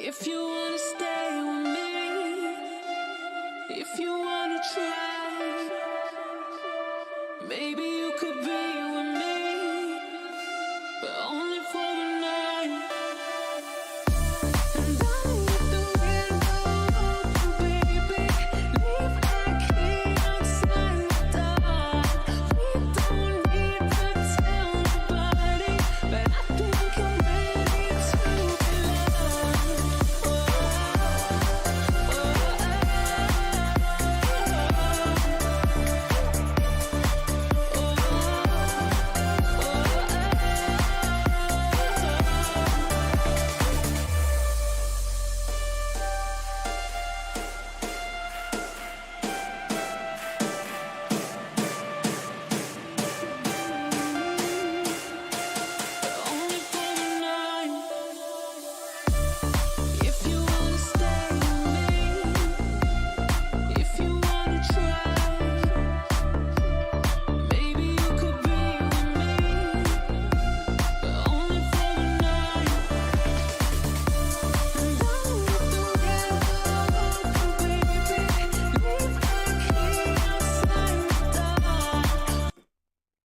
If you wanna stay with me, if you wanna try, maybe you could be with me, but only for the night. And I'll let the wind blow, baby, leave my key outside the door. We don't need to tell nobody, but I think I'm ready to be loved. Only for the night. If you wanna stay with me, if you wanna try, maybe you could be with me, but only for the night. And I'll let the wind blow, baby, leave my key outside the door.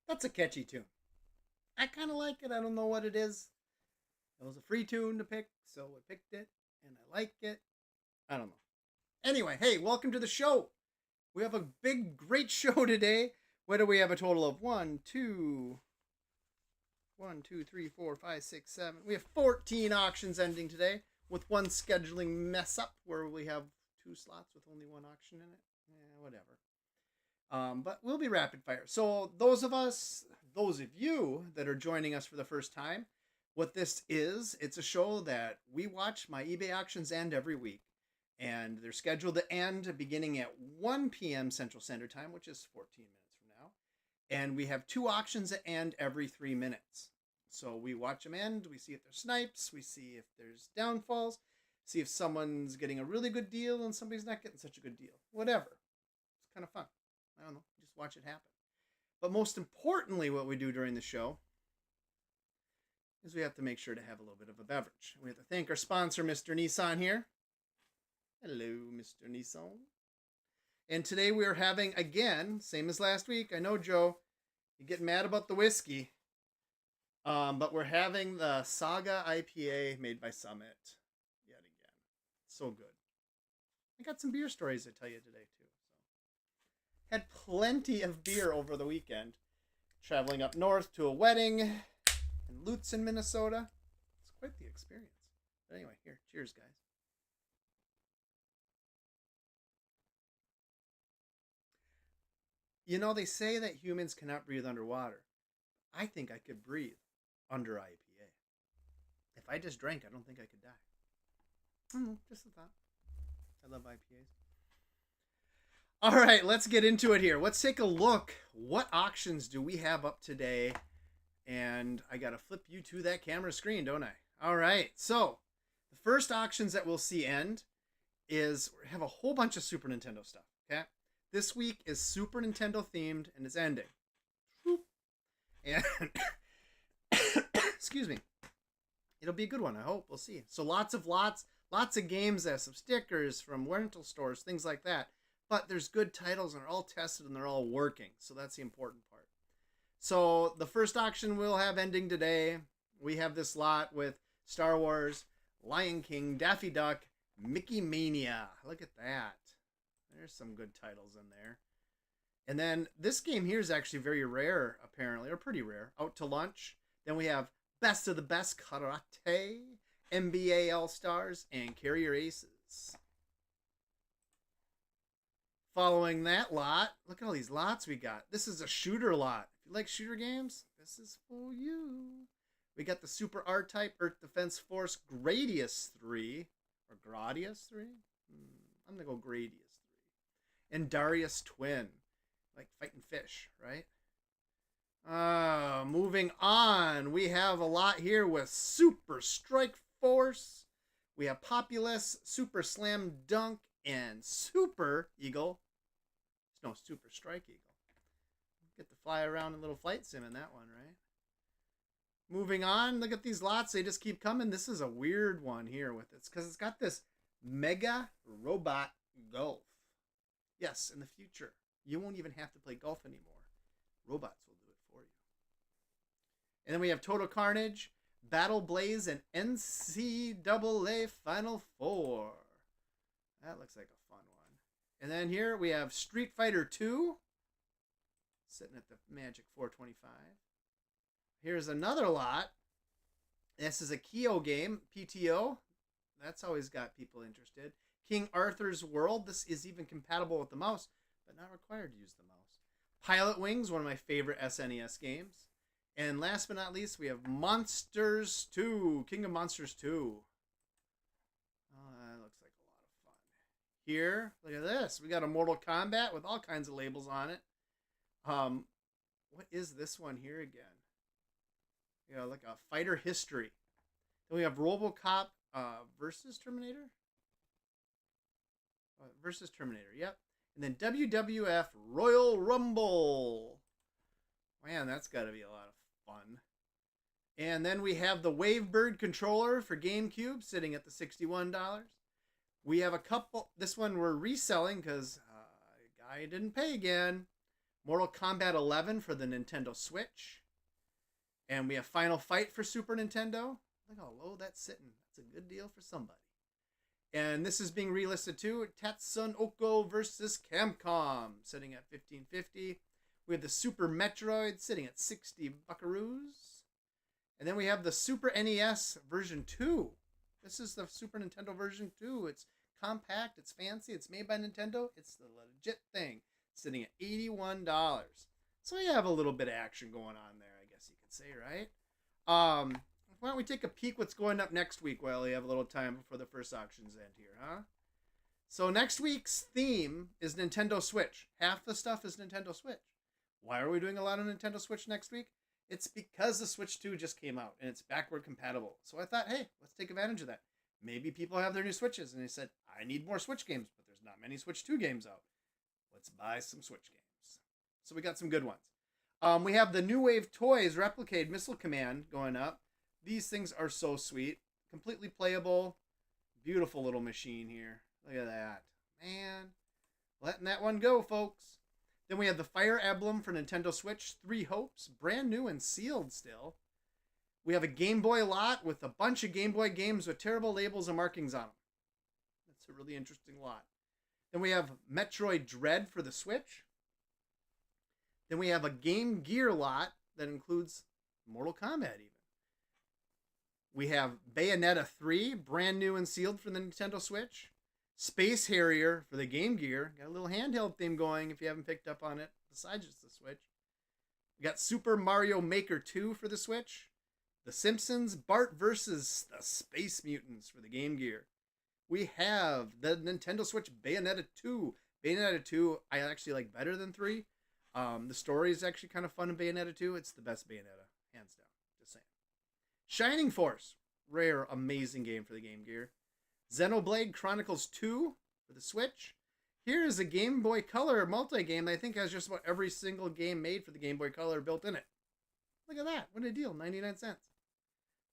That's a catchy tune. I kind of like it. I don't know what it is. It was a free tune to pick, so I picked it, and I like it. I don't know. Anyway, hey, welcome to the show. We have a big, great show today. What do we have? A total of 1, 2, 3, 4, 5, 6, 7. We have 14 auctions ending today, with one scheduling mess up where we have 2 slots with only 1 auction in it. Yeah, whatever. But we'll be rapid fire. So those of you that are joining us for the first time, what this is, it's a show that we watch my eBay auctions end every week. And they're scheduled to end beginning at 1 p.m. Central Standard Time, which is 14 minutes from now. And we have 2 auctions that end every 3 minutes. So we watch them end, we see if there's snipes, we see if there's downfalls, see if someone's getting a really good deal and somebody's not getting such a good deal. Whatever. It's kind of fun. I don't know. Just watch it happen. But most importantly, what we do during the show is we have to make sure to have a little bit of a beverage. We have to thank our sponsor, Mr. Nissan here. Hello, Mr. Nissan. And today we are having, again, same as last week. I know, Joe, you get mad about the whiskey. But we're having the Saga IPA made by Summit yet again. So good. I got some beer stories to tell you today, too. Had plenty of beer over the weekend. Traveling up north to a wedding in Lutsen, Minnesota. It's quite the experience. But anyway, here, cheers, guys. You know, they say that humans cannot breathe underwater. I think I could breathe under IPA. If I just drank, I don't think I could die. I don't know, just a thought. I love IPAs. All right, let's get into it here. Let's take a look. What auctions do we have up today? And I got to flip you to that camera screen, don't I? All right, so the first auctions that we'll see end is we have a whole bunch of Super Nintendo stuff, okay? This week is Super Nintendo themed and it's ending. And excuse me. It'll be a good one, I hope. We'll see. So lots of games, some stickers from rental stores, things like that. But there's good titles and they're all tested and they're all working. So that's the important part. So the first auction we'll have ending today. We have this lot with Star Wars, Lion King, Daffy Duck, Mickey Mania. Look at that. There's some good titles in there. And then this game here is actually very rare, apparently, or pretty rare. Out to Lunch. Then we have Best of the Best Karate, NBA All-Stars, and Carrier Aces. Following that lot, look at all these lots we got. This is a shooter lot. If you like shooter games, this is for you. We got the Super R-Type Earth Defense Force Gradius 3. Or Gradius 3? I'm going to go Gradius 3. And Darius Twin. Like fighting fish, right? Moving on. We have a lot here with Super Strike Force. We have Populous, Super Slam Dunk, and Super Eagle. There's no Super Strike Eagle. Get to fly around in a little flight sim in that one, right? moving on. Look at these lots. They just keep coming. This is a weird one here with it because it's got this Mega Robot Golf. Yes, in the future, you won't even have to play golf anymore. Robots will do it for you. And then we have Total Carnage, Battle Blaze, and NCAA Final Four. That looks like a fun one. And then here we have Street Fighter 2, sitting at the Magic 425. Here's another lot. This is a Kyo game, PTO. That's always got people interested. King Arthur's World. This is even compatible with the mouse, but not required to use the mouse. Pilot Wings, one of my favorite SNES games. And last but not least, we have Monsters 2, King of Monsters 2. Oh, that looks like a lot of fun. Here, look at this. We got a Mortal Kombat with all kinds of labels on it. What is this one here again? Yeah, like a Fighter History. Then we have RoboCop versus Terminator. Versus Terminator, yep. And then WWF Royal Rumble. Man, that's got to be a lot of fun. And then we have the Wavebird controller for GameCube sitting at the $61. We have a couple. This one we're reselling because a guy didn't pay again. Mortal Kombat 11 for the Nintendo Switch. And we have Final Fight for Super Nintendo. Look how low that's sitting. That's a good deal for somebody. And this is being relisted too. Tatsunoko versus Capcom, sitting at $15.50. We have the Super Metroid sitting at 60 buckaroos. And then we have the Super NES version 2. This is the Super Nintendo version 2. It's compact, it's fancy, it's made by Nintendo. It's the legit thing, sitting at $81. So we have a little bit of action going on there, I guess you could say, right? Why don't we take a peek what's going up next week while we have a little time before the first auctions end here, huh? So next week's theme is Nintendo Switch. Half the stuff is Nintendo Switch. Why are we doing a lot of Nintendo Switch next week? It's because the Switch 2 just came out and it's backward compatible. So I thought, hey, let's take advantage of that. Maybe people have their new Switches and they said, I need more Switch games, but there's not many Switch 2 games out. Let's buy some Switch games. So we got some good ones. We have the New Wave Toys Replicade Missile Command going up. These things are so sweet. Completely playable. Beautiful little machine here. Look at that. Man. Letting that one go, folks. Then we have the Fire Emblem for Nintendo Switch. 3 Hopes. Brand new and sealed still. We have a Game Boy lot with a bunch of Game Boy games with terrible labels and markings on them. That's a really interesting lot. Then we have Metroid Dread for the Switch. Then we have a Game Gear lot that includes Mortal Kombat even. We have Bayonetta 3, brand new and sealed for the Nintendo Switch. Space Harrier for the Game Gear. Got a little handheld theme going if you haven't picked up on it, besides just the Switch. We got Super Mario Maker 2 for the Switch. The Simpsons, Bart vs. the Space Mutants for the Game Gear. We have the Nintendo Switch Bayonetta 2. Bayonetta 2 I actually like better than 3. The story is actually kind of fun in Bayonetta 2. It's the best Bayonetta, hands down. Just saying. Shining Force. Rare, amazing game for the Game Gear. Xenoblade Chronicles 2 for the Switch. Here is a Game Boy Color multi-game that I think has just about every single game made for the Game Boy Color built in it. Look at that. What a deal. 99 cents.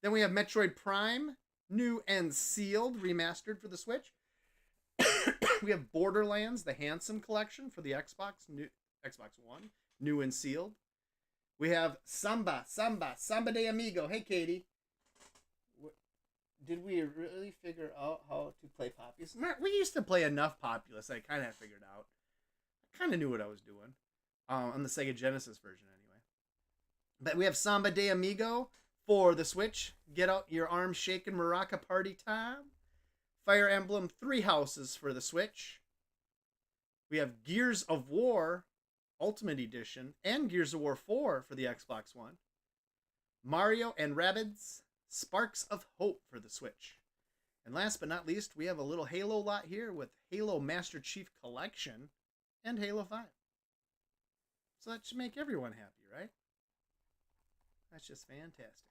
Then we have Metroid Prime, new and sealed, remastered for the Switch. We have Borderlands, the Handsome Collection for the Xbox One, new and sealed. We have Samba de Amigo. Hey, Katie. Did we really figure out how to play Populous? We used to play enough Populous. I kind of figured out. I kind of knew what I was doing. On the Sega Genesis version, anyway. But we have Samba de Amigo for the Switch. Get out your arms shaking maraca party time. Fire Emblem 3 Houses for the Switch. We have Gears of War Ultimate Edition and Gears of War 4 for the Xbox One. Mario and Rabbids Sparks of Hope for the Switch. And last but not least, we have a little Halo lot here with Halo Master Chief Collection and Halo 5. So that should make everyone happy, right? That's just fantastic.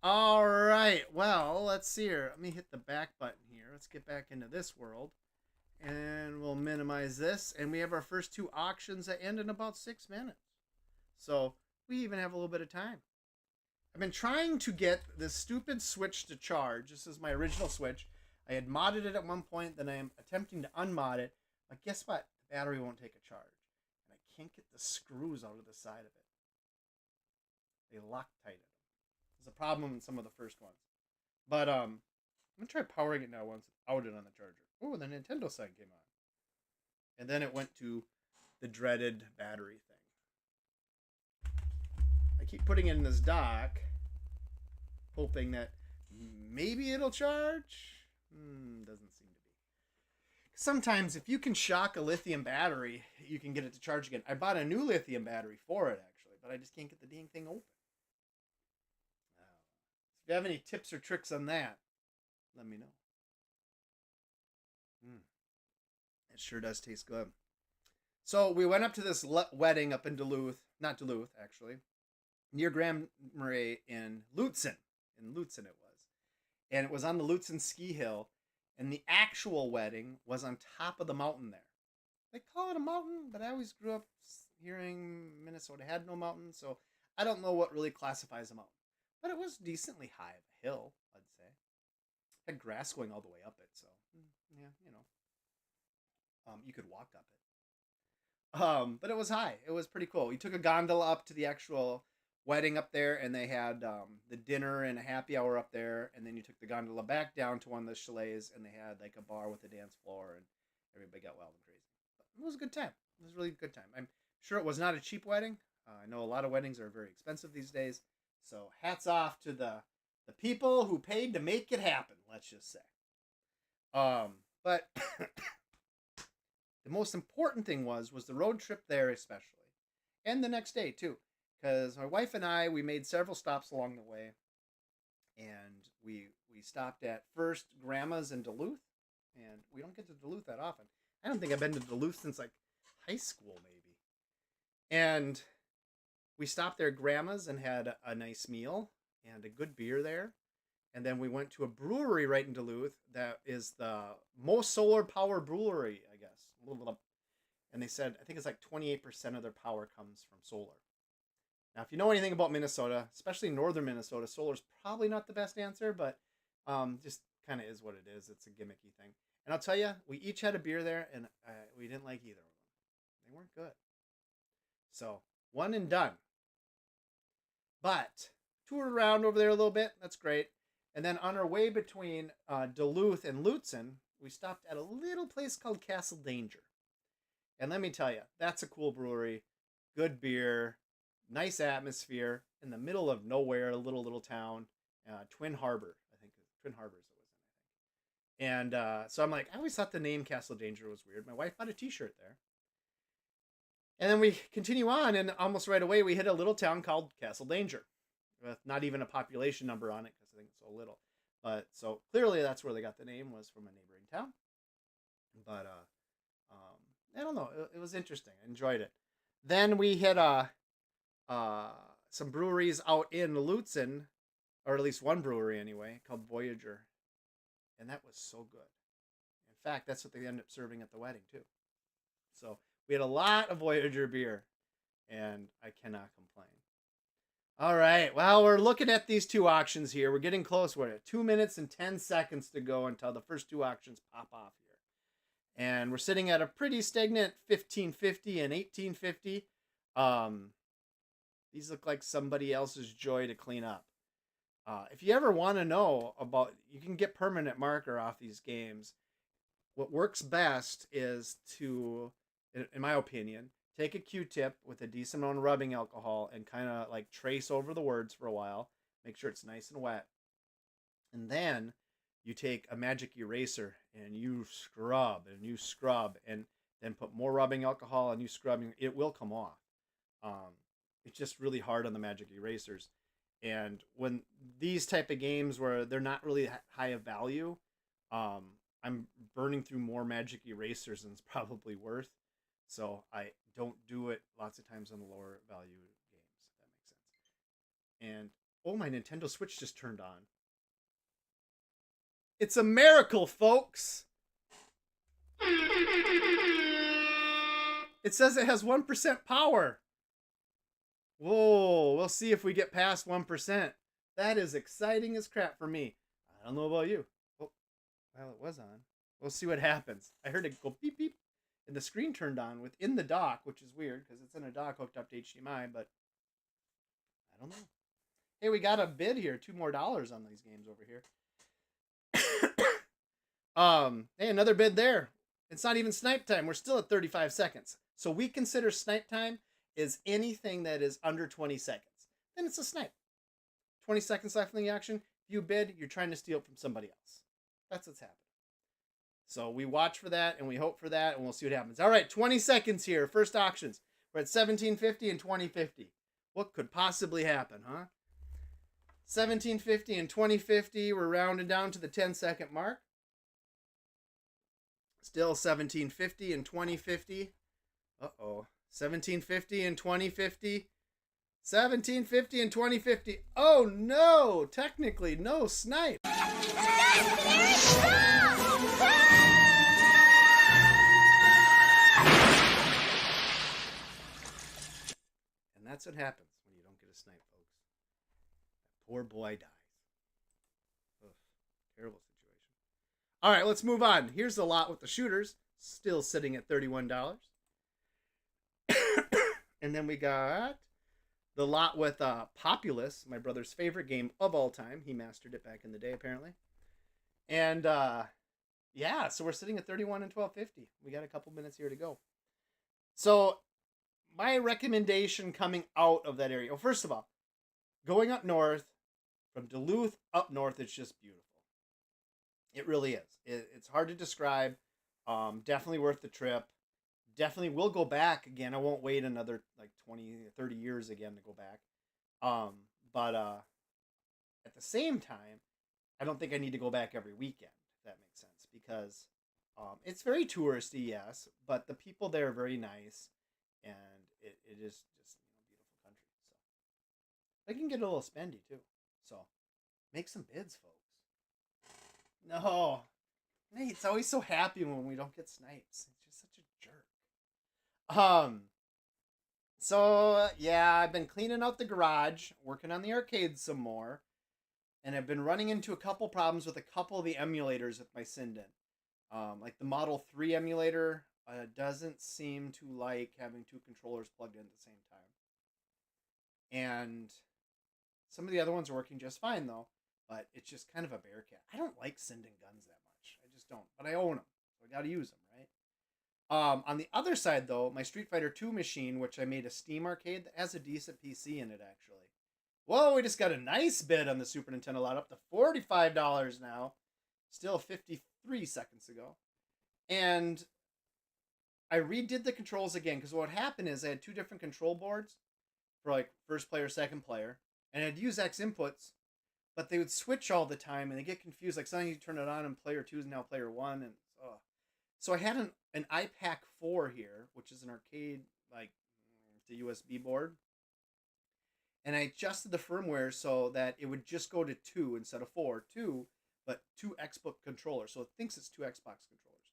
All right, well, let's see here. Let me hit the back button here. Let's get back into this world. And we'll minimize this. And we have our first 2 auctions that end in about 6 minutes. So we even have a little bit of time. I've been trying to get this stupid Switch to charge. This is my original Switch. I had modded it at one point, then I am attempting to unmod it. But guess what? The battery won't take a charge. And I can't get the screws out of the side of it. They Loctited them. There's a problem in some of the first ones. But I'm going to try powering it now once it's outed on the charger. Oh, the Nintendo sign came on. And then it went to the dreaded battery thing. I keep putting it in this dock, hoping that maybe it'll charge. Doesn't seem to be. Sometimes if you can shock a lithium battery, you can get it to charge again. I bought a new lithium battery for it, actually, but I just can't get the dang thing open. If you have any tips or tricks on that, let me know. It sure does taste good. So we went up to this wedding up in Duluth, not Duluth, actually, near Grand Marais in Lutsen. In Lutsen it was. And it was on the Lutsen ski hill. And the actual wedding was on top of the mountain there. They call it a mountain, but I always grew up hearing Minnesota had no mountain. So I don't know what really classifies a mountain. But it was decently high of a hill, I'd say. It had grass going all the way up it. So, yeah, you know. You could walk up it. But it was high. It was pretty cool. We took a gondola up to the actual wedding up there, and they had the dinner and a happy hour up there, and then you took the gondola back down to one of the chalets, and they had like a bar with a dance floor, and everybody got wild and crazy. But it was a good time. It was a really good time. I'm sure it was not a cheap wedding. I know a lot of weddings are very expensive these days, so hats off to the people who paid to make it happen, let's just say. But the most important thing was the road trip there especially, and the next day too. Because my wife and I, we made several stops along the way, and we stopped at first Grandma's in Duluth, and we don't get to Duluth that often. I don't think I've been to Duluth since like high school maybe. And we stopped there at Grandma's and had a nice meal and a good beer there. And then we went to a brewery right in Duluth that is the most solar power brewery, I guess. A little bit up. And they said, I think it's like 28% of their power comes from solar. Now, if you know anything about Minnesota, especially northern Minnesota, solar is probably not the best answer, but just kind of is what it is. It's a gimmicky thing. And I'll tell you, we each had a beer there, and we didn't like either of them. They weren't good. So, one and done. But, toured around over there a little bit. That's great. And then on our way between Duluth and Lutsen, we stopped at a little place called Castle Danger. And let me tell you, that's a cool brewery. Good beer. Nice atmosphere in the middle of nowhere, a little town, Twin Harbor, I think. Twin Harbors it was in, I think. And so I'm like, I always thought the name Castle Danger was weird. My wife bought a t-shirt there. And then we continue on, and almost right away we hit a little town called Castle Danger, with not even a population number on it, because I think it's so little. But so clearly that's where they got the name, was from a neighboring town. But I don't know, it was interesting. I enjoyed it. Then we hit some breweries out in Lutsen, or at least one brewery anyway, called Voyager, and that was so good. In fact, that's what they ended up serving at the wedding too. So we had a lot of Voyager beer, and I cannot complain. All right, well, we're looking at these two auctions here. We're getting close. We're at 2 minutes and 10 seconds to go until the first two auctions pop off here, and we're sitting at a pretty stagnant 1550 and 1850. These look like somebody else's joy to clean up. If you ever want to know about, you can get permanent marker off these games. What works best is to, in my opinion, take a Q-tip with a decent amount of rubbing alcohol and kind of like trace over the words for a while. Make sure it's nice and wet. And then you take a magic eraser and you scrub and then put more rubbing alcohol and you scrub. It will come off. It's just really hard on the magic erasers. And when these type of games where they're not really high of value, I'm burning through more magic erasers than it's probably worth. So I don't do it lots of times on the lower value games, if that makes sense. And oh, my Nintendo Switch just turned on. It's a miracle, folks. It says it has 1% power. Whoa, we'll see if we get past 1%. That is exciting as crap for me. I don't know about you. Oh, well, it was on. We'll see what happens. I heard it go beep beep, and the screen turned on within the dock, which is weird because it's in a dock hooked up to HDMI, but I don't know. Hey, we got a bid here. $2 more on these games over here. Hey, another bid there. It's not even snipe time. We're still at 35 seconds. So we consider snipe time is anything that is under 20 seconds. Then it's a snipe. 20 seconds left in the auction. If you bid, you're trying to steal from somebody else. That's what's happening. So we watch for that and we hope for that and we'll see what happens. All right, 20 seconds here. First auctions. We're at 1750 and 2050. What could possibly happen, huh? 1750 and 2050. We're rounding down to the 10-second mark. Still 1750 and 2050. Uh-oh. 1750 and 2050. 1750 and 2050. Oh no! Technically, no snipe. And that's what happens when you don't get a snipe, folks. That poor boy dies. Ugh, terrible situation. All right, let's move on. Here's the lot with the shooters, still sitting at $31. And then we got the lot with Populous, my brother's favorite game of all time. He mastered it back in the day, apparently. And yeah, so we're sitting at 31 and 1250. We got a couple minutes here to go. So my recommendation coming out of that area. Well, first of all, going up north, from Duluth up north, it's just beautiful. It really is. It's hard to describe. Definitely worth the trip. Definitely will go back again. I won't wait another like 20, 30 years again to go back. But at the same time, I don't think I need to go back every weekend, if that makes sense, because it's very touristy, yes, but the people there are very nice, and it is just beautiful country. So I can get a little spendy too. So make some bids, folks. No, Nate's always so happy when we don't get snipes. He's just such a jerk. So yeah, I've been cleaning out the garage, working on the arcade some more, and I've been running into a couple problems with a couple of the emulators with my Sinden. Like the Model 3 emulator doesn't seem to like having two controllers plugged in at the same time. And some of the other ones are working just fine though, but it's just kind of a bear cat. I don't like Sinden guns that much. I just don't, but I own them, so I gotta use them, right? On the other side, though, my Street Fighter 2 machine, which I made a Steam arcade, that has a decent PC in it, actually. Whoa, we just got a nice bid on the Super Nintendo lot, up to $45 now. Still 53 seconds ago. And I redid the controls again, because what happened is I had two different control boards for, like, first player, second player, and I'd use X inputs, but they would switch all the time, and they get confused. Like, sometimes you turn it on, and player 2 is now player 1, and so I had an iPac 4 here, which is an arcade, like, the USB board. And I adjusted the firmware so that it would just go to 2 instead of 4. 2, but 2 Xbox controllers. So it thinks it's 2 Xbox controllers.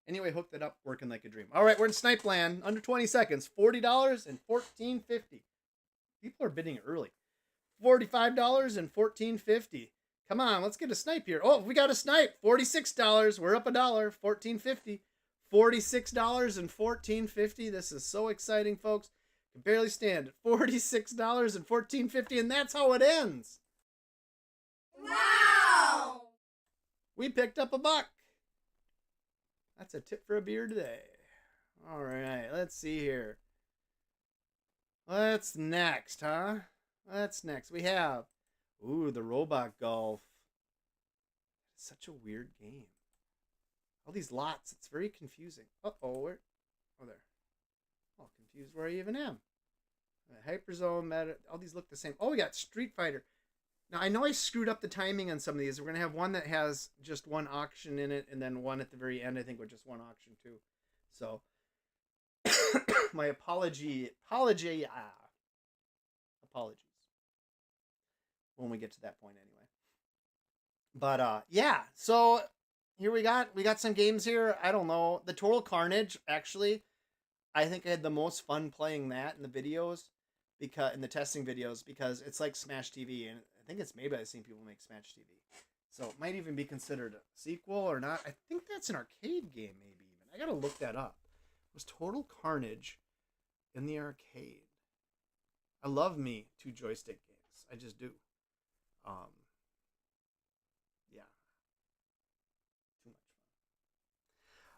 Anyway, hooked it up, working like a dream. All right, we're in Snipe Land, under 20 seconds. $40 and $14.50. People are bidding early. $45 and $14.50. Come on, let's get a snipe here. Oh, we got a snipe. $46. We're up $1. $14.50. $46 and $14.50. This is so exciting, folks. Can barely stand it. $46 and $14.50, and that's how it ends. Wow! We picked up $1. That's a tip for a beer today. All right, let's see here. What's next, huh? What's next? We have, ooh, the Robot Golf. It's such a weird game. All these lots, it's very confusing. Uh-oh, where? Oh, there. Oh, confused where I even am. Hyperzone, Meta, all these look the same. Oh, we got Street Fighter. Now, I know I screwed up the timing on some of these. We're going to have one that has just one auction in it, and then one at the very end, I think, with just one auction, too. So, my apologies when we get to that point anyway. But, yeah, so here we got some games here. I don't know. The Total Carnage, actually, I think I had the most fun playing that in the videos, because in the testing videos, because it's like Smash TV, and I think it's made by the same people who make Smash TV. So it might even be considered a sequel or not. I think that's an arcade game, maybe even. I gotta look that up. It was Total Carnage in the arcade. I love me 2 joystick games. I just do. Yeah. Too much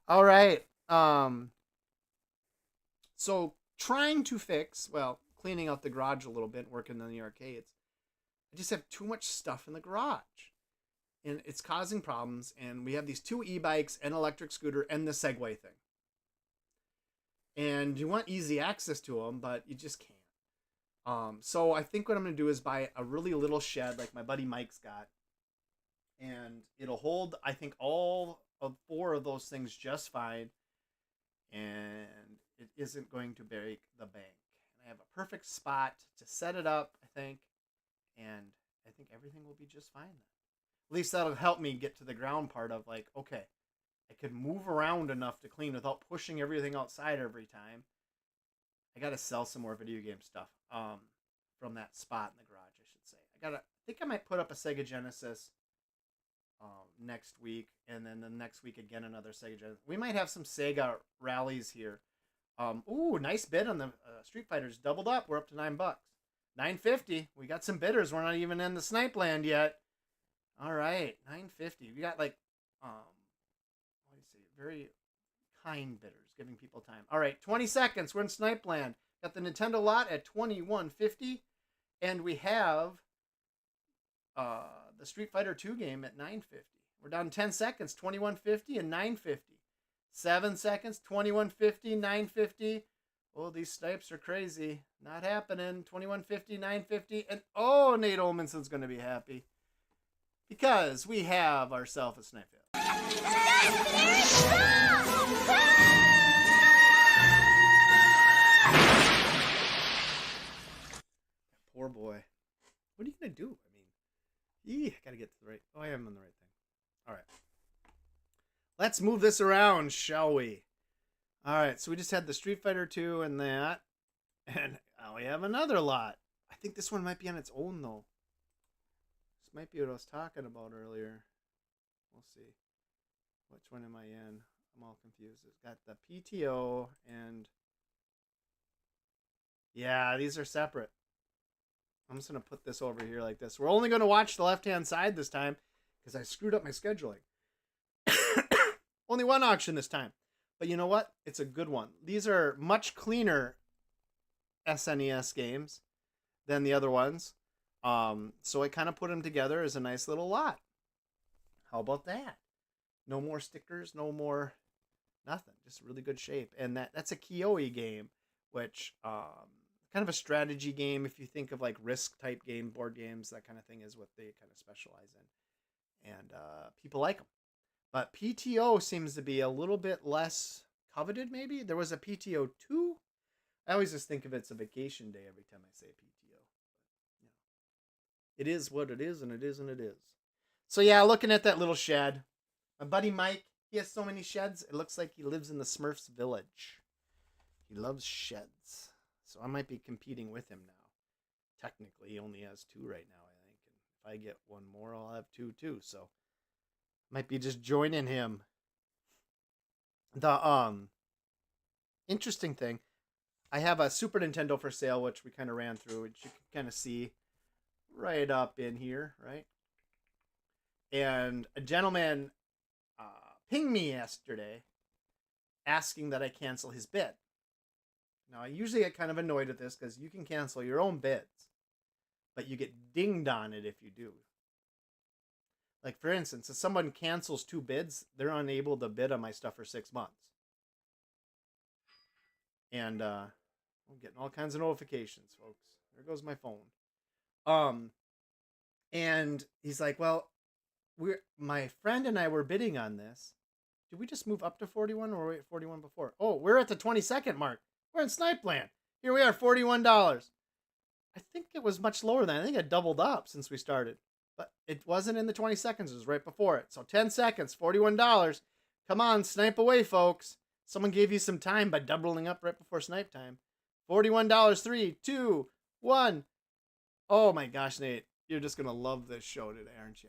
fun. All right. So trying to fix, well, cleaning out the garage a little bit, working on the arcades. I just have too much stuff in the garage. And it's causing problems. And we have these 2 e-bikes, an electric scooter, and the Segway thing. And you want easy access to them, but you just can't. So I think what I'm going to do is buy a really little shed like my buddy Mike's got. And it'll hold, I think, all of 4 of those things just fine. And it isn't going to break the bank. And I have a perfect spot to set it up, I think. And I think everything will be just fine then. At least that'll help me get to the ground part of like, okay, I could move around enough to clean without pushing everything outside every time. I got to sell some more video game stuff from that spot in the garage, I should say. I think I might put up a Sega Genesis next week, and then the next week again another Sega Genesis. We might have some Sega rallies here. Ooh, nice bid on the Street Fighters. Doubled up. We're up to $9. $9.50. We got some bidders. We're not even in the snipe land yet. All right, $9.50. We got like, what do you say? Very kind bidders, giving people time. All right, 20 seconds. We're in snipe land. Got the Nintendo lot at $21.50, and we have the Street Fighter 2 game at $9.50. We're down 10 seconds. $21.50 and $9.50. 7 seconds. $21.50, $9.50. Oh, these snipes are crazy. Not happening. $21.50, $9.50, and oh, Nate Olmanson's going to be happy. Because we have ourselves a snipe fail. Poor boy. What are you going to do? I mean, I got to get to the right. Oh, I am on the right thing. All right. Let's move this around, shall we? All right. So we just had the Street Fighter 2 and that. And now we have another lot. I think this one might be on its own, though. Might be what I was talking about earlier. We'll see. Which one am I in? I'm all confused. It's got the PTO and... yeah, these are separate. I'm just going to put this over here like this. We're only going to watch the left-hand side this time because I screwed up my scheduling. Only one auction this time. But you know what? It's a good one. These are much cleaner SNES games than the other ones. So I kind of put them together as a nice little lot. How about that? No more stickers, no more nothing. Just really good shape. And that's a Kioi game, which kind of a strategy game. If you think of like Risk type game, board games, that kind of thing is what they kind of specialize in. And people like them. But PTO seems to be a little bit less coveted, maybe. There was a PTO 2. I always just think of it's a vacation day every time I say PTO. It is what it is, and it is, and it is. So yeah, looking at that little shed. My buddy Mike, he has so many sheds. It looks like he lives in the Smurfs village. He loves sheds. So I might be competing with him now. Technically, he only has 2 right now, I think. And if I get one more, I'll have 2 too. So might be just joining him. The interesting thing, I have a Super Nintendo for sale, which we kind of ran through, which you can kind of see right up in here, right? And a gentleman pinged me yesterday asking that I cancel his bid. Now, I usually get kind of annoyed at this because you can cancel your own bids, but you get dinged on it if you do. Like, for instance, if someone cancels 2 bids, they're unable to bid on my stuff for 6 months. And I'm getting all kinds of notifications, folks. There goes my phone. And he's like, well, my friend and I were bidding on this. Did we just move up to 41 or were we at 41 before? Oh, we're at the 20-second mark. We're in Snipe Land. Here we are, $41. I think it was much lower than. I think it doubled up since we started. But it wasn't in the 20 seconds. It was right before it. So 10 seconds, $41. Come on, snipe away, folks. Someone gave you some time by doubling up right before snipe time. $41, 3, 2, 1. Oh my gosh, Nate. You're just gonna love this show today, aren't you?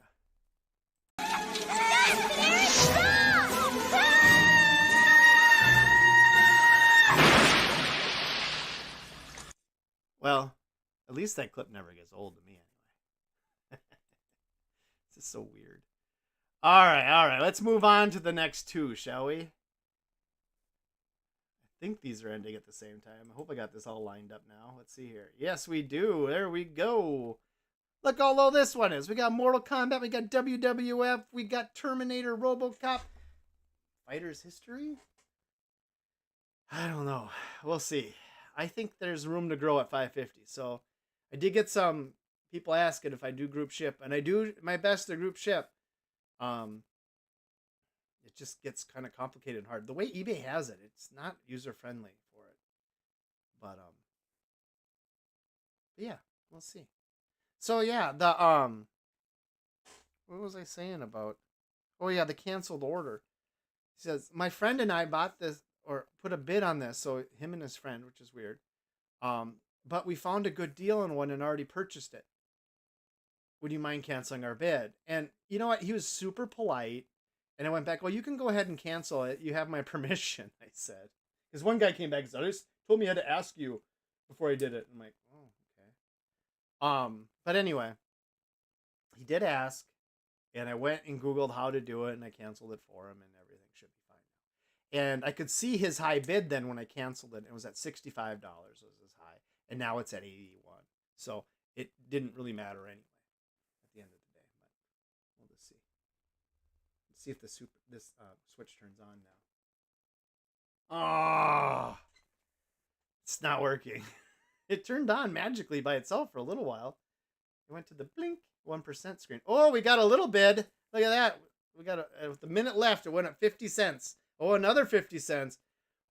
Well, at least that clip never gets old to me anyway. This is so weird. All right. Let's move on to the next two, shall we? I think these are ending at the same time. I hope I got this all lined up now. Let's see here. Yes, we do. There we go. Look how low this one is. We got Mortal Kombat. We got WWF. We got Terminator, RoboCop. Fighter's History? I don't know. We'll see. I think there's room to grow at 550. So I did get some people asking if I do group ship, and I do my best to group ship. It just gets kind of complicated and hard. The way eBay has it, it's not user friendly for it. But yeah, we'll see. So yeah, the what was I saying about? Oh yeah, the canceled order. He says my friend and I bought this or put a bid on this. So him and his friend, which is weird. But we found a good deal on one and already purchased it. Would you mind canceling our bid? And you know what? He was super polite. And I went back, well, you can go ahead and cancel it. You have my permission, I said. Because one guy came back and said, I just told me I had to ask you before I did it. I'm like, oh, okay. But anyway, he did ask. And I went and Googled how to do it. And I canceled it for him. And everything should be fine now. And I could see his high bid then when I canceled it. It was at $65 was his high. And now it's at 81. So it didn't really matter anyway. The end of the day, but we'll just see. Let's see if the switch turns on now. Oh, it's not working. It turned on magically by itself for a little while. It went to the blink 1% screen. Oh, we got a little bid. Look at that. We got with the minute left. It went up 50 cents. Oh, another 50 cents.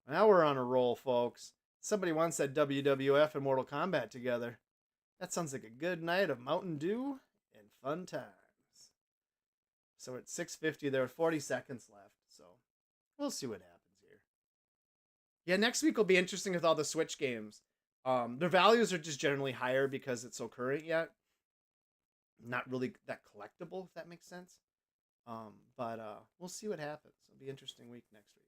Now we're on a roll, folks. Somebody once said WWF and Mortal Kombat together. That sounds like a good night of Mountain Dew and fun times. So at 6:50, there are 40 seconds left. So we'll see what happens here. Yeah, next week will be interesting with all the Switch games. Their values are just generally higher because it's so current yet. Not really that collectible, if that makes sense. But we'll see what happens. It'll be an interesting week next week.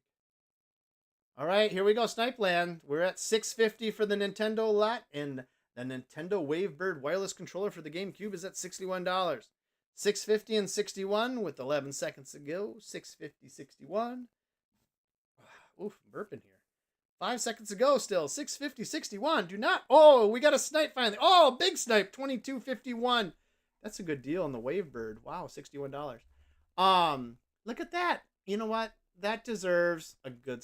All right, here we go, Snipe Land. We're at 650 for the Nintendo lot, and the Nintendo Wavebird wireless controller for the GameCube is at $61. 650 and 61 with 11 seconds to go. 650, 61. Oof, I'm burping here. 5 seconds to go still. 650, 61. Do not. Oh, we got a snipe finally. Oh, big snipe. 22.51. That's a good deal on the Wavebird. Wow, $61. Look at that. You know what? That deserves a good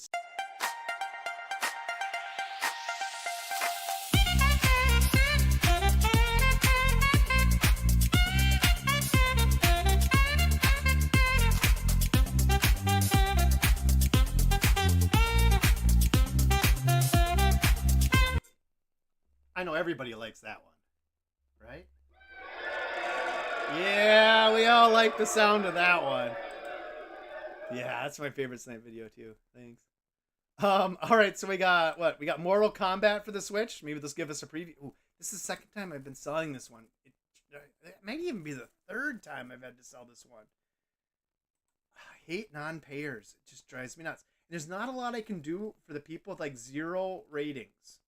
I know everybody likes that one, right? Yeah, we all like the sound of that one. Yeah, that's my favorite snipe video too. Thanks. All right, so we got what? We got Mortal Kombat for the Switch. Maybe this give us a preview. Ooh, this is the second time I've been selling this one. It might even be the third time I've had to sell this one. I hate non-payers. It just drives me nuts. There's not a lot I can do for the people with like 0 ratings.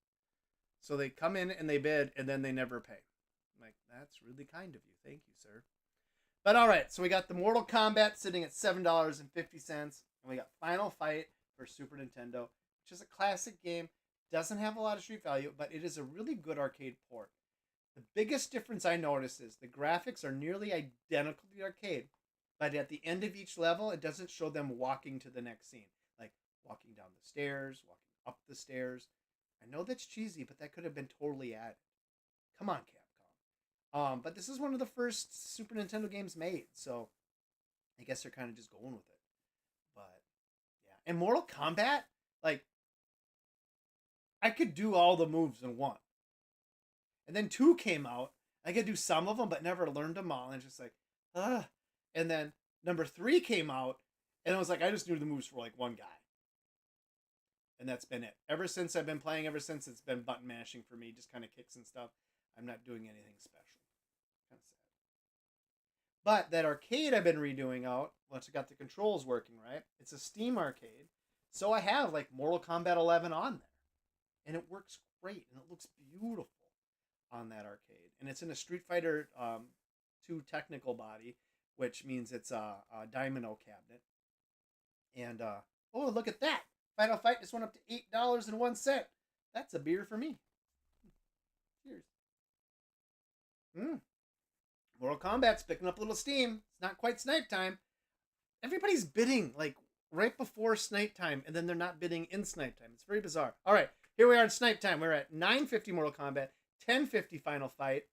So they come in and they bid and then they never pay. I'm like, that's really kind of you. Thank you, sir. But all right, so we got the Mortal Kombat sitting at $7.50. And we got Final Fight for Super Nintendo, which is a classic game. Doesn't have a lot of street value, but it is a really good arcade port. The biggest difference I notice is the graphics are nearly identical to the arcade. But at the end of each level, it doesn't show them walking to the next scene. Like walking down the stairs, walking up the stairs. I know that's cheesy, but that could have been totally added. Come on, Capcom. But this is one of the first Super Nintendo games made, so I guess they're kind of just going with it. But yeah, and Mortal Kombat, like I could do all the moves in 1, and then 2 came out. I could do some of them, but never learned them all, and it's just like, ah. And then number 3 came out, and it was like I just knew the moves for like one guy. And that's been it. Ever since I've been playing, it's been button mashing for me, just kind of kicks and stuff. I'm not doing anything special. Kind of sad. But that arcade I've been redoing out, once I got the controls working right, it's a Steam arcade. So I have like Mortal Kombat 11 on there. And it works great. And it looks beautiful on that arcade. And it's in a Street Fighter 2 technical body, which means it's a Dynamo cabinet. And, oh, look at that. Final Fight just went up to $8.01. That's a beer for me. Cheers. Mortal Kombat's picking up a little steam. It's not quite snipe time. Everybody's bidding like right before snipe time, and then they're not bidding in snipe time. It's very bizarre. All right, here we are in snipe time. We're at 9:50 Mortal Kombat, 10:50 Final Fight,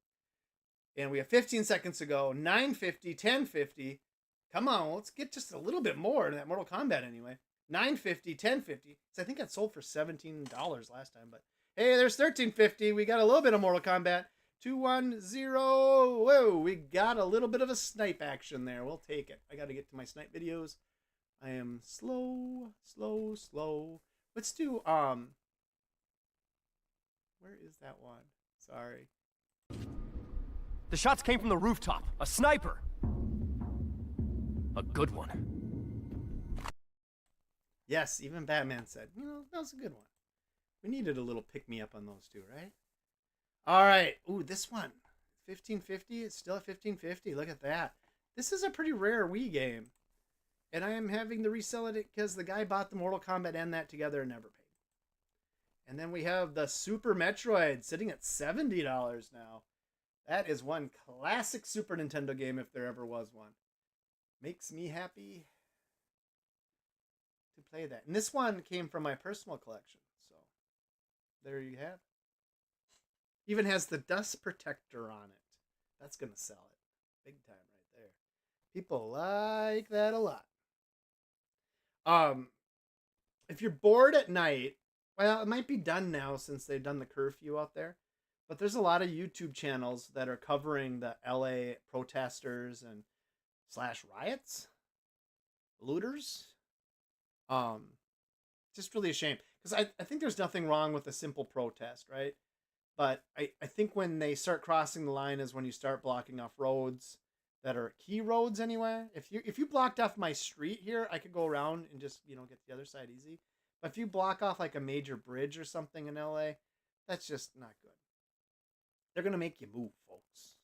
and we have 15 seconds to go. 9:50, 10:50. Come on, let's get just a little bit more in that Mortal Kombat anyway. 9:50, 10:50. So I think it sold for $17 last time, but hey, there's 13:50. We got a little bit of Mortal Kombat. 2-1-0. Whoa, we got a little bit of a snipe action there. We'll take it. I got to get to my snipe videos. I am slow. Let's do, where is that one? Sorry. The shots came from the rooftop. A sniper. A good one. Yes, even Batman said, that was a good one. We needed a little pick-me-up on those two, right? All right. Ooh, this one. 1550. It's still at 1550. Look at that. This is a pretty rare Wii game. And I am having to resell it because the guy bought the Mortal Kombat and that together and never paid. And then we have the Super Metroid sitting at $70 now. That is one classic Super Nintendo game if there ever was one. Makes me happy to play that. And this one came from my personal collection. So there you have it. Even has the dust protector on it. That's going to sell it. Big time right there. People like that a lot. If you're bored at night, well, it might be done now since they've done the curfew out there. But there's a lot of YouTube channels that are covering the LA protesters and / riots. Looters. Just really a shame. Because I think there's nothing wrong with a simple protest, right? But I think when they start crossing the line is when you start blocking off roads that are key roads anywhere. If you blocked off my street here, I could go around and just, get to the other side easy. But if you block off like a major bridge or something in LA, that's just not good. They're going to make you move, folks.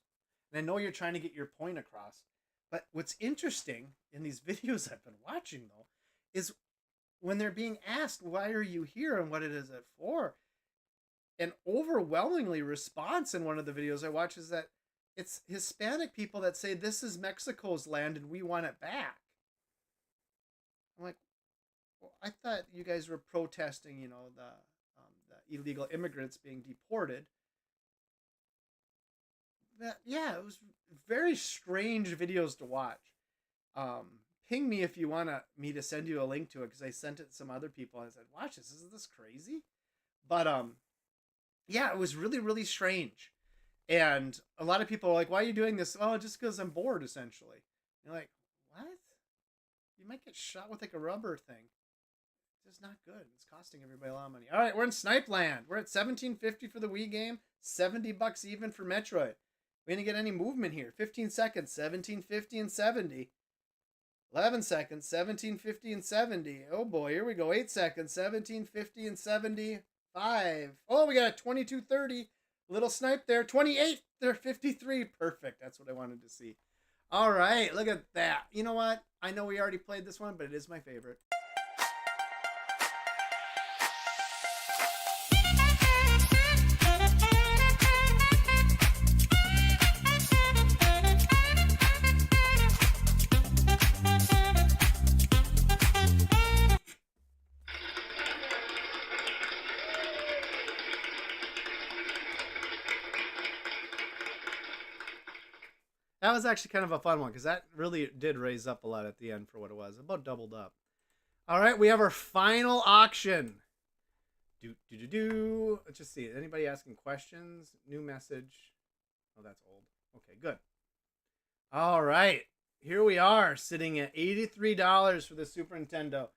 And I know you're trying to get your point across. But what's interesting in these videos I've been watching, though, is when they're being asked, why are you here and what it is it for? An overwhelmingly response in one of the videos I watch is that it's Hispanic people that say this is Mexico's land and we want it back. I'm like, well, I thought you guys were protesting, the illegal immigrants being deported. It was very strange videos to watch. Ping me if you want me to send you a link to it because I sent it to some other people. I said, watch this. Isn't this crazy? But yeah, it was really, really strange. And a lot of people are like, why are you doing this? Oh, just because I'm bored, essentially. You're like, what? You might get shot with like a rubber thing. It's just not good. It's costing everybody a lot of money. All right, we're in Snipe Land. We're at $17.50 for the Wii game. $70 even for Metroid. We didn't get any movement here. 15 seconds, $17.50 and $70. 11 seconds, $17.50 and $70. Oh boy, here we go. 8 seconds, $17.50 and $75. Oh, we got a $22.30. Little snipe there. 28. They're 53. Perfect. That's what I wanted to see. All right, look at that. You know what? I know we already played this one, but it is my favorite. That was actually kind of a fun one because that really did raise up a lot at the end for what it was. About doubled up. All right, we have our final auction. Let's just see. Anybody asking questions? New message. Oh, that's old. Okay, good. All right. Here we are sitting at $83 for the Super Nintendo.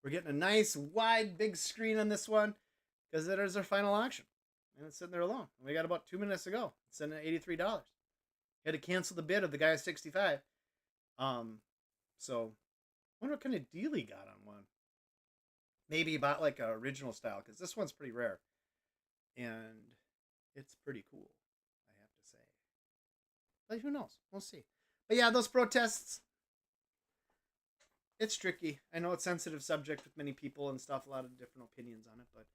We're getting a nice, wide, big screen on this one because that is our final auction. And it's sitting there alone. We got about 2 minutes to go. It's sitting at $83. Had to cancel the bid of the guy at 65. So I wonder what kind of deal he got on one. Maybe he bought like a original style, because this one's pretty rare. And it's pretty cool, I have to say. But who knows? We'll see. But yeah, those protests, it's tricky. I know it's a sensitive subject with many people and stuff, a lot of different opinions on it, but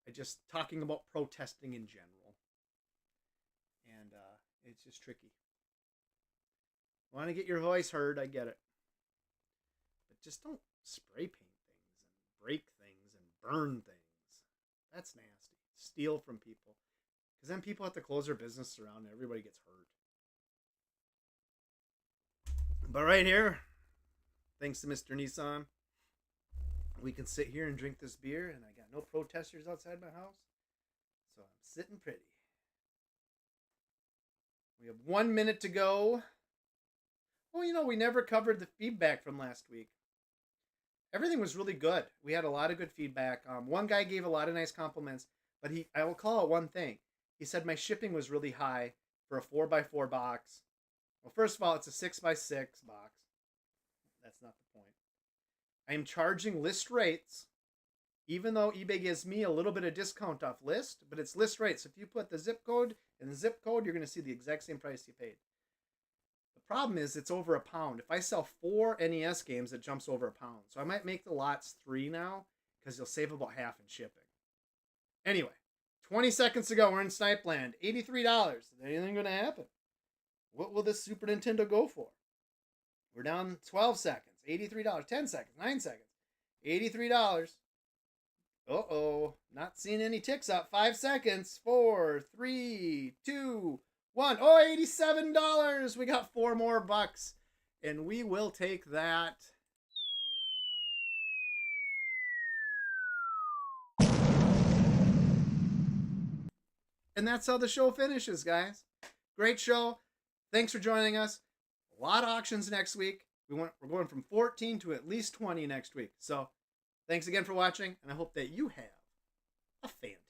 I just talking about protesting in general. And it's just tricky. Want to get your voice heard, I get it. But just don't spray paint things and break things and burn things. That's nasty. Steal from people. Because then people have to close their business around and everybody gets hurt. But right here, thanks to Mr. Nissan, we can sit here and drink this beer, and I got no protesters outside my house. So I'm sitting pretty. We have 1 minute to go. Well, you know, we never covered the feedback from last week. Everything was really good. We had a lot of good feedback. One guy gave a lot of nice compliments, but I will call out one thing. He said my shipping was really high for a 4x4 box. Well, first of all, it's a 6x6 box. That's not the point. I am charging list rates, even though eBay gives me a little bit of discount off list, but it's list rates. If you put the zip code in the zip code, you're going to see the exact same price you paid. The problem is it's over £1. If I sell 4 NES games, it jumps over £1. So I might make the lots 3 now, because you'll save about half in shipping. Anyway, 20 seconds to go. We're in Snipe Land. $83. Is anything going to happen? What will this Super Nintendo go for? We're down 12 seconds. $83. 10 seconds. 9 seconds. $83. Uh-oh. Not seeing any ticks up. 5 seconds. 4, 3, 2, 1. Oh, $87. We got 4 more bucks. And we will take that. And that's how the show finishes, guys. Great show. Thanks for joining us. A lot of auctions next week. We're going from 14 to at least 20 next week. So thanks again for watching, and I hope that you have a fantastic